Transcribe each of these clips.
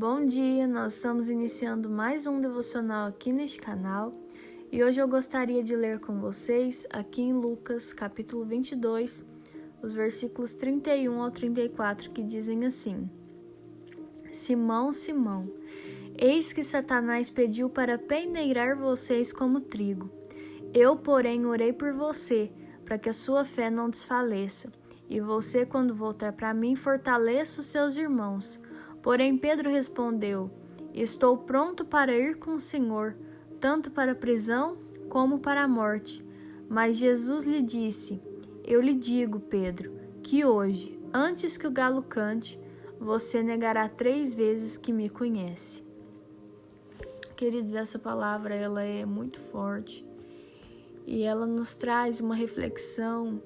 Bom dia, nós estamos iniciando mais um devocional aqui neste canal e hoje eu gostaria de ler com vocês aqui em Lucas, capítulo 22, os versículos 31 ao 34, que dizem assim: Simão, Simão, eis que Satanás pediu para peneirar vocês como trigo. Eu, porém, orei por você, para que a sua fé não desfaleça, e você, quando voltar para mim, fortaleça os seus irmãos. Porém Pedro respondeu: Estou pronto para ir com o Senhor, tanto para a prisão como para a morte. Mas Jesus lhe disse: Eu lhe digo, Pedro, que hoje, antes que o galo cante, você negará 3 vezes que me conhece. Queridos, essa palavra ela é muito forte e ela nos traz uma reflexão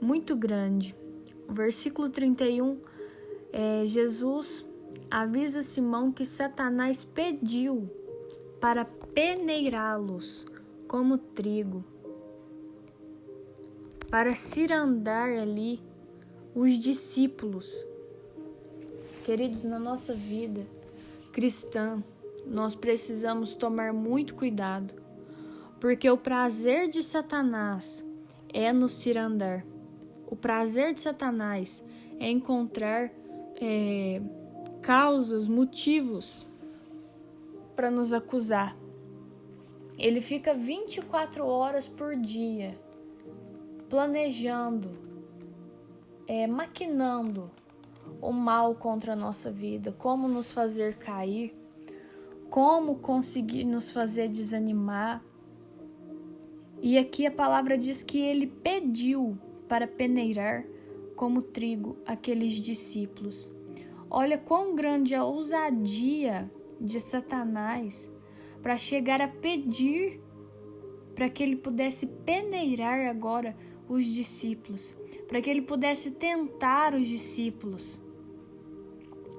muito grande. O versículo 31, Jesus avisa Simão que Satanás pediu para peneirá-los como trigo, para cirandar ali os discípulos. Queridos, na nossa vida cristã, nós precisamos tomar muito cuidado, porque o prazer de Satanás é nos cirandar. O prazer de Satanás é encontrar causas, motivos para nos acusar. Ele fica 24 horas por dia planejando, maquinando o mal contra a nossa vida, como nos fazer cair, como conseguir nos fazer desanimar. E aqui a palavra diz que ele pediu para peneirar como trigo aqueles discípulos. Olha quão grande a ousadia de Satanás para chegar a pedir para que ele pudesse peneirar agora os discípulos, para que ele pudesse tentar os discípulos.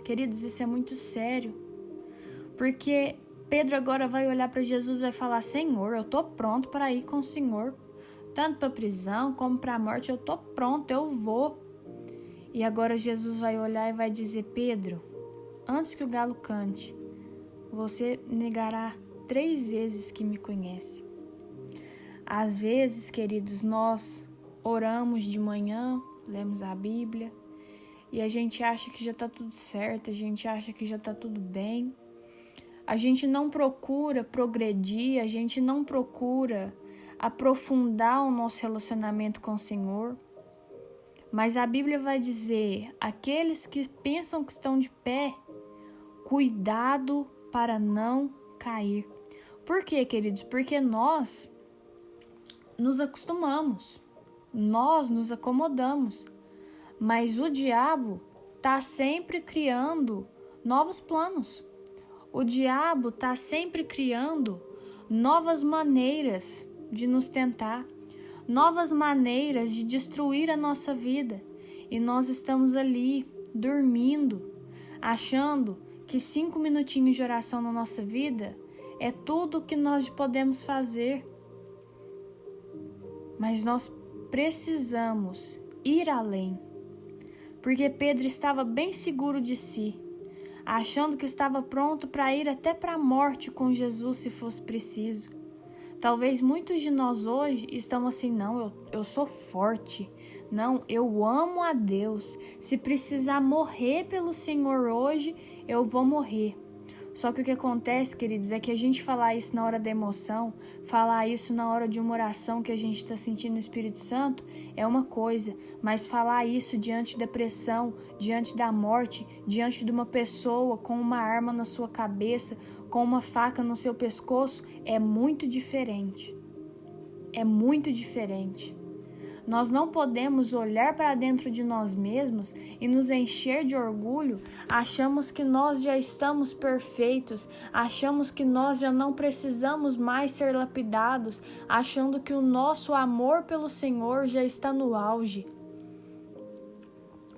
Queridos, isso é muito sério, porque Pedro agora vai olhar para Jesus e vai falar: Senhor, eu estou pronto para ir com o Senhor, tanto para a prisão como para a morte, eu estou pronto, eu vou. E agora Jesus vai olhar e vai dizer: Pedro, antes que o galo cante, você negará 3 vezes que me conhece. Às vezes, queridos, nós oramos de manhã, lemos a Bíblia, e a gente acha que já está tudo certo, a gente acha que já está tudo bem. A gente não procura progredir, a gente não procura aprofundar o nosso relacionamento com o Senhor. Mas a Bíblia vai dizer: aqueles que pensam que estão de pé, cuidado para não cair. Por quê, queridos? Porque nós nos acostumamos, nós nos acomodamos, mas o diabo está sempre criando novos planos. O diabo está sempre criando novas maneiras de nos tentar, novas maneiras de destruir a nossa vida. E nós estamos ali, dormindo, achando que 5 minutinhos de oração na nossa vida é tudo o que nós podemos fazer. Mas nós precisamos ir além, porque Pedro estava bem seguro de si, achando que estava pronto para ir até para a morte com Jesus se fosse preciso. Talvez muitos de nós hoje estamos assim: não, eu sou forte, não, eu amo a Deus, se precisar morrer pelo Senhor hoje, eu vou morrer. Só que o que acontece, queridos, é que a gente falar isso na hora da emoção, falar isso na hora de uma oração que a gente está sentindo no Espírito Santo é uma coisa, mas falar isso diante da pressão, diante da morte, diante de uma pessoa com uma arma na sua cabeça, com uma faca no seu pescoço, é muito diferente. É muito diferente. Nós não podemos olhar para dentro de nós mesmos e nos encher de orgulho. Achamos que nós já estamos perfeitos, achamos que nós já não precisamos mais ser lapidados, achando que o nosso amor pelo Senhor já está no auge.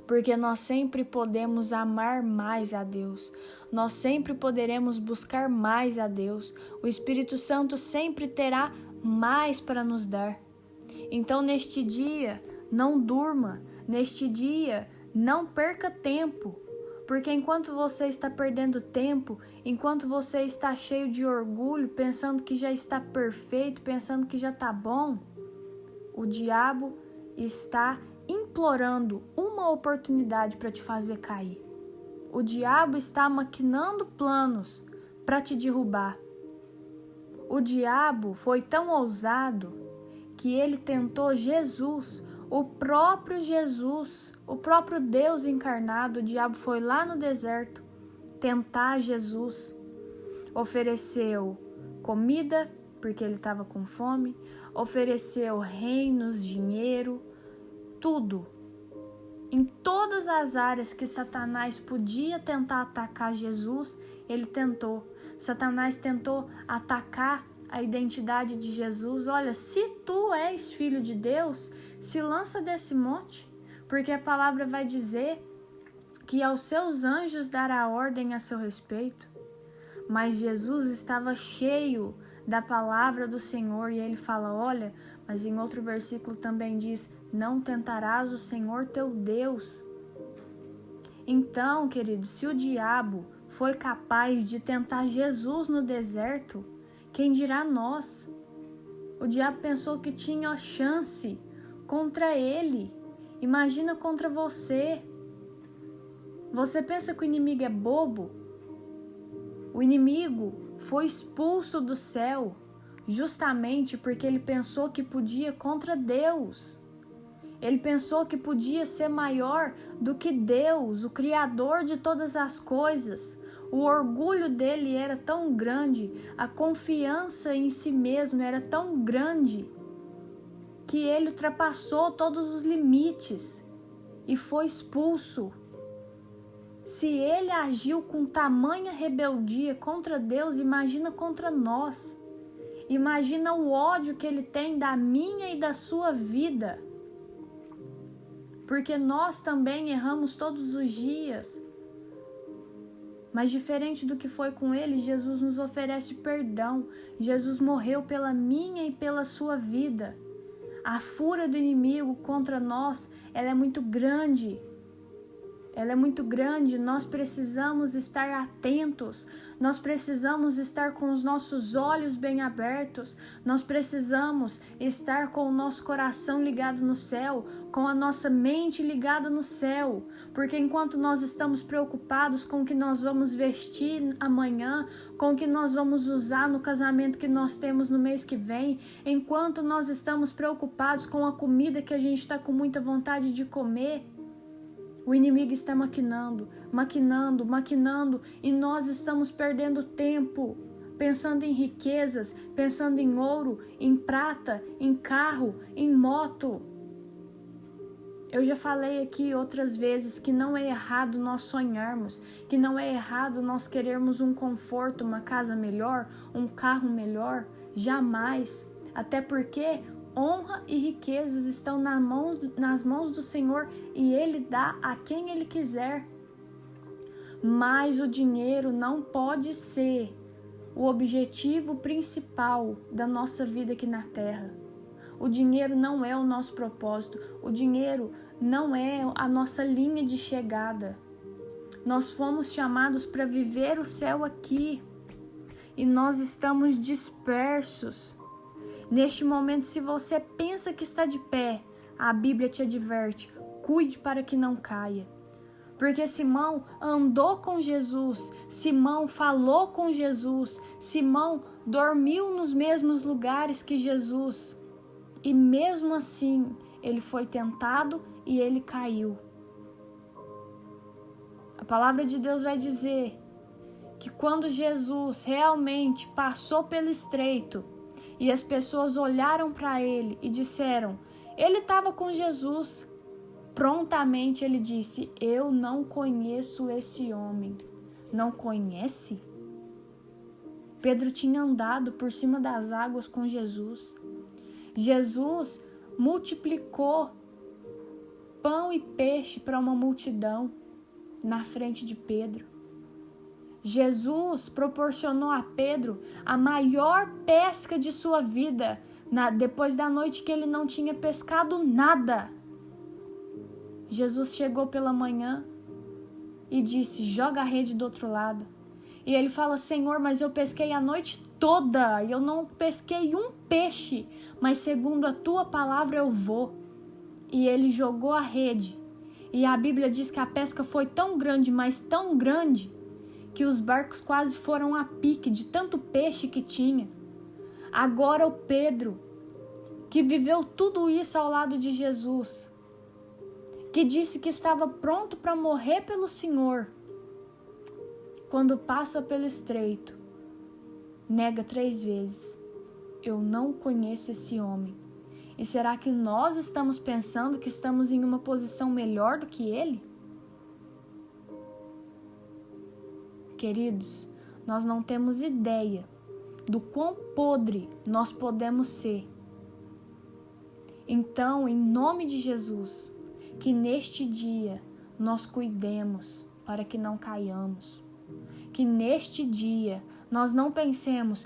Porque nós sempre podemos amar mais a Deus, nós sempre poderemos buscar mais a Deus, o Espírito Santo sempre terá mais para nos dar. Então, neste dia, não durma, neste dia, não perca tempo, Porque enquanto você está perdendo tempo, enquanto você está cheio de orgulho, pensando que já está perfeito, pensando que já está bom, o diabo está implorando uma oportunidade para te fazer cair. O diabo está maquinando planos para te derrubar. O diabo foi tão ousado que ele tentou Jesus, o próprio Deus encarnado. O diabo foi lá no deserto tentar Jesus. Ofereceu comida, porque ele estava com fome, ofereceu reinos, dinheiro, tudo. Em todas as áreas que Satanás podia tentar atacar Jesus, ele tentou. Satanás tentou atacar a identidade de Jesus. Olha, se tu és filho de Deus, se lança desse monte, porque a palavra vai dizer que aos seus anjos dará ordem a seu respeito. Mas Jesus estava cheio da palavra do Senhor e ele fala, olha, mas em outro versículo também diz, não tentarás o Senhor teu Deus. Então, querido, se o diabo foi capaz de tentar Jesus no deserto, quem dirá nós? O diabo pensou que tinha chance contra ele. Imagina contra você. Você pensa que o inimigo é bobo? O inimigo foi expulso do céu justamente porque ele pensou que podia contra Deus. Ele pensou que podia ser maior do que Deus, o Criador de todas as coisas. O orgulho dele era tão grande, a confiança em si mesmo era tão grande, que ele ultrapassou todos os limites e foi expulso. Se ele agiu com tamanha rebeldia contra Deus, imagina contra nós. Imagina o ódio que ele tem da minha e da sua vida. Porque nós também erramos todos os dias. Mas diferente do que foi com ele, Jesus nos oferece perdão. Jesus morreu pela minha e pela sua vida. A fúria do inimigo contra nós, ela é muito grande. Ela é muito grande, nós precisamos estar atentos, nós precisamos estar com os nossos olhos bem abertos, nós precisamos estar com o nosso coração ligado no céu, com a nossa mente ligada no céu, porque enquanto nós estamos preocupados com o que nós vamos vestir amanhã, com o que nós vamos usar no casamento que nós temos no mês que vem, enquanto nós estamos preocupados com a comida que a gente está com muita vontade de comer, o inimigo está maquinando, e nós estamos perdendo tempo, pensando em riquezas, pensando em ouro, em prata, em carro, em moto. Eu já falei aqui outras vezes que não é errado nós sonharmos, que não é errado nós querermos um conforto, uma casa melhor, um carro melhor, jamais. Até porque honra e riquezas estão nas mãos do Senhor e Ele dá a quem Ele quiser. Mas o dinheiro não pode ser o objetivo principal da nossa vida aqui na Terra. O dinheiro não é o nosso propósito. O dinheiro não é a nossa linha de chegada. Nós fomos chamados para viver o céu aqui e nós estamos dispersos. Neste momento, se você pensa que está de pé, a Bíblia te adverte, cuide para que não caia. Porque Simão andou com Jesus, Simão falou com Jesus, Simão dormiu nos mesmos lugares que Jesus. E mesmo assim, ele foi tentado e ele caiu. A palavra de Deus vai dizer que quando Jesus realmente passou pelo estreito, e as pessoas olharam para ele e disseram, ele estava com Jesus. Prontamente ele disse, eu não conheço esse homem. Não conhece? Pedro tinha andado por cima das águas com Jesus. Jesus multiplicou pão e peixe para uma multidão na frente de Pedro. Jesus proporcionou a Pedro a maior pesca de sua vida, depois da noite que ele não tinha pescado nada. Jesus chegou pela manhã e disse: joga a rede do outro lado. E ele fala: Senhor, mas eu pesquei a noite toda e eu não pesquei um peixe, mas segundo a tua palavra eu vou. E ele jogou a rede. E a Bíblia diz que a pesca foi tão grande, mas tão grande, que os barcos quase foram a pique de tanto peixe que tinha. Agora o Pedro, que viveu tudo isso ao lado de Jesus, que disse que estava pronto para morrer pelo Senhor, quando passa pelo estreito, nega 3 vezes: eu não conheço esse homem. E será que nós estamos pensando que estamos em uma posição melhor do que ele? Queridos, nós não temos ideia do quão podre nós podemos ser. Então, em nome de Jesus, que neste dia nós cuidemos para que não caiamos. Que neste dia nós não pensemos: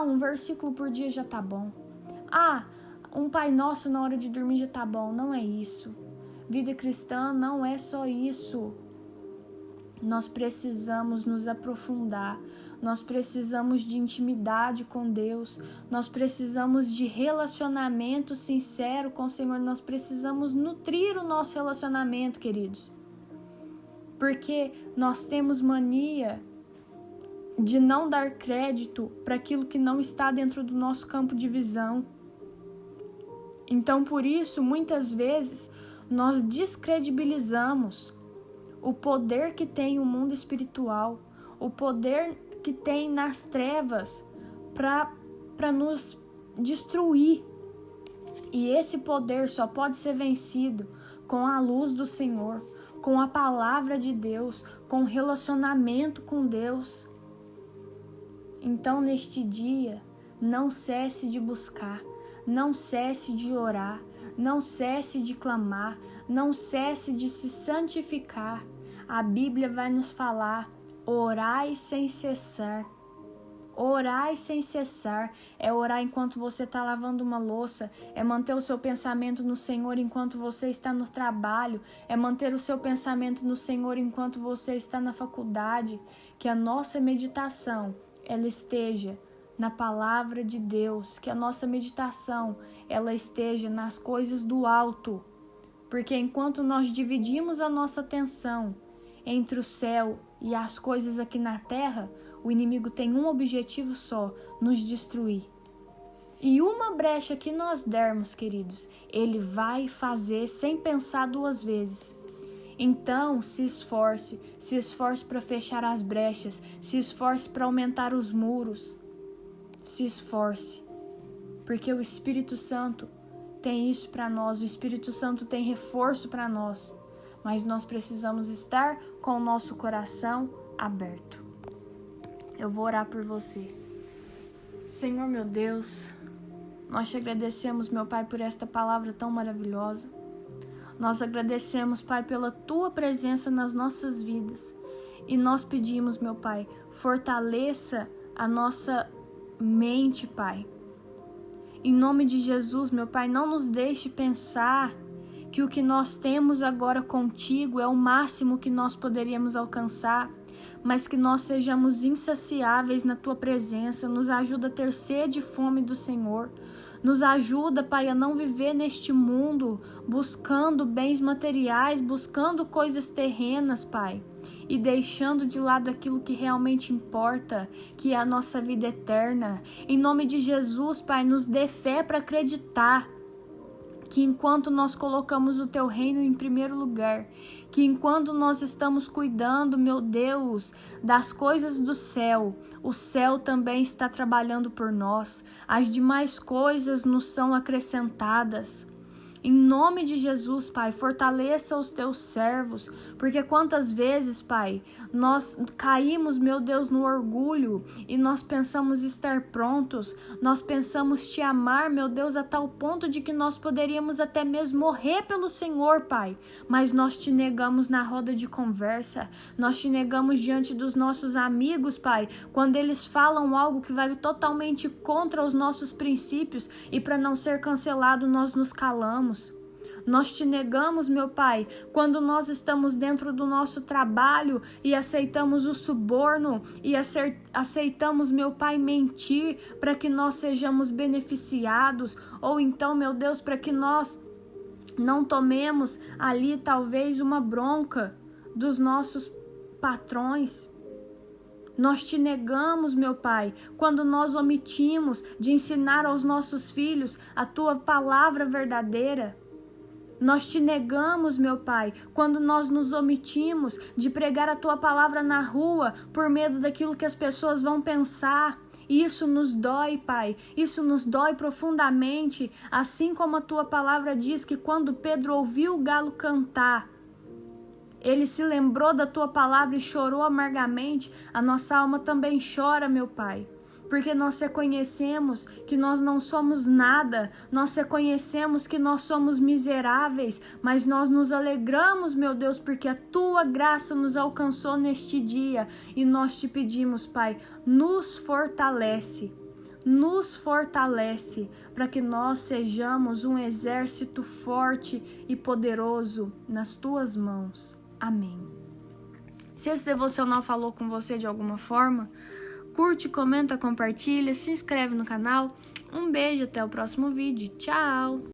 um versículo por dia já tá bom. Um Pai Nosso na hora de dormir já tá bom. Não é isso. Vida cristã não é só isso. Nós precisamos nos aprofundar. Nós precisamos de intimidade com Deus. Nós precisamos de relacionamento sincero com o Senhor. Nós precisamos nutrir o nosso relacionamento, queridos. Porque nós temos mania de não dar crédito para aquilo que não está dentro do nosso campo de visão. Então, por isso, muitas vezes, nós descredibilizamos o poder que tem o mundo espiritual, o poder que tem nas trevas para nos destruir. E esse poder só pode ser vencido com a luz do Senhor, com a palavra de Deus, com o relacionamento com Deus. Então, neste dia, não cesse de buscar, não cesse de orar, não cesse de clamar, não cesse de se santificar. A Bíblia vai nos falar: orai sem cessar. Orai sem cessar. É orar enquanto você está lavando uma louça. É manter o seu pensamento no Senhor enquanto você está no trabalho. É manter o seu pensamento no Senhor enquanto você está na faculdade. Que a nossa meditação, ela esteja na palavra de Deus. Que a nossa meditação, ela esteja nas coisas do alto. Porque enquanto nós dividimos a nossa atenção entre o céu e as coisas aqui na terra, o inimigo tem um objetivo só: nos destruir. E uma brecha que nós dermos, queridos, ele vai fazer sem pensar 2 vezes. Então, se esforce para fechar as brechas, se esforce para aumentar os muros, se esforce, porque o Espírito Santo tem isso para nós, o Espírito Santo tem reforço para nós, mas nós precisamos estar com o nosso coração aberto. Eu vou orar por você. Senhor meu Deus, nós te agradecemos, meu Pai, por esta palavra tão maravilhosa. Nós agradecemos, Pai, pela tua presença nas nossas vidas. E nós pedimos, meu Pai, fortaleça a nossa mente, Pai. Em nome de Jesus, meu Pai, não nos deixe pensar que o que nós temos agora contigo é o máximo que nós poderíamos alcançar, mas que nós sejamos insaciáveis na tua presença. Nos ajuda a ter sede e fome do Senhor. Nos ajuda, Pai, a não viver neste mundo buscando bens materiais, buscando coisas terrenas, Pai, e deixando de lado aquilo que realmente importa, que é a nossa vida eterna. Em nome de Jesus, Pai, nos dê fé para acreditar que enquanto nós colocamos o teu reino em primeiro lugar, que enquanto nós estamos cuidando, meu Deus, das coisas do céu, o céu também está trabalhando por nós. As demais coisas nos são acrescentadas. Em nome de Jesus, Pai, fortaleça os teus servos, porque quantas vezes, Pai, nós caímos, meu Deus, no orgulho e nós pensamos estar prontos, nós pensamos te amar, meu Deus, a tal ponto de que nós poderíamos até mesmo morrer pelo Senhor, Pai, mas nós te negamos na roda de conversa, nós te negamos diante dos nossos amigos, Pai, quando eles falam algo que vai totalmente contra os nossos princípios e para não ser cancelado nós nos calamos. Nós te negamos, meu Pai, quando nós estamos dentro do nosso trabalho e aceitamos o suborno e aceitamos, meu Pai, mentir para que nós sejamos beneficiados, ou então, meu Deus, para que nós não tomemos ali talvez uma bronca dos nossos patrões. Nós te negamos, meu Pai, quando nós omitimos de ensinar aos nossos filhos a tua palavra verdadeira. Nós te negamos, meu Pai, quando nós nos omitimos de pregar a tua palavra na rua por medo daquilo que as pessoas vão pensar. Isso nos dói, Pai, isso nos dói profundamente, assim como a tua palavra diz que quando Pedro ouviu o galo cantar, ele se lembrou da tua palavra e chorou amargamente. A nossa alma também chora, meu Pai, porque nós reconhecemos que nós não somos nada, nós reconhecemos que nós somos miseráveis, mas nós nos alegramos, meu Deus, porque a tua graça nos alcançou neste dia, e nós te pedimos, Pai, nos fortalece para que nós sejamos um exército forte e poderoso nas tuas mãos. Amém. Se esse devocional falou com você de alguma forma, curte, comenta, compartilha, se inscreve no canal. Um beijo, até o próximo vídeo. Tchau!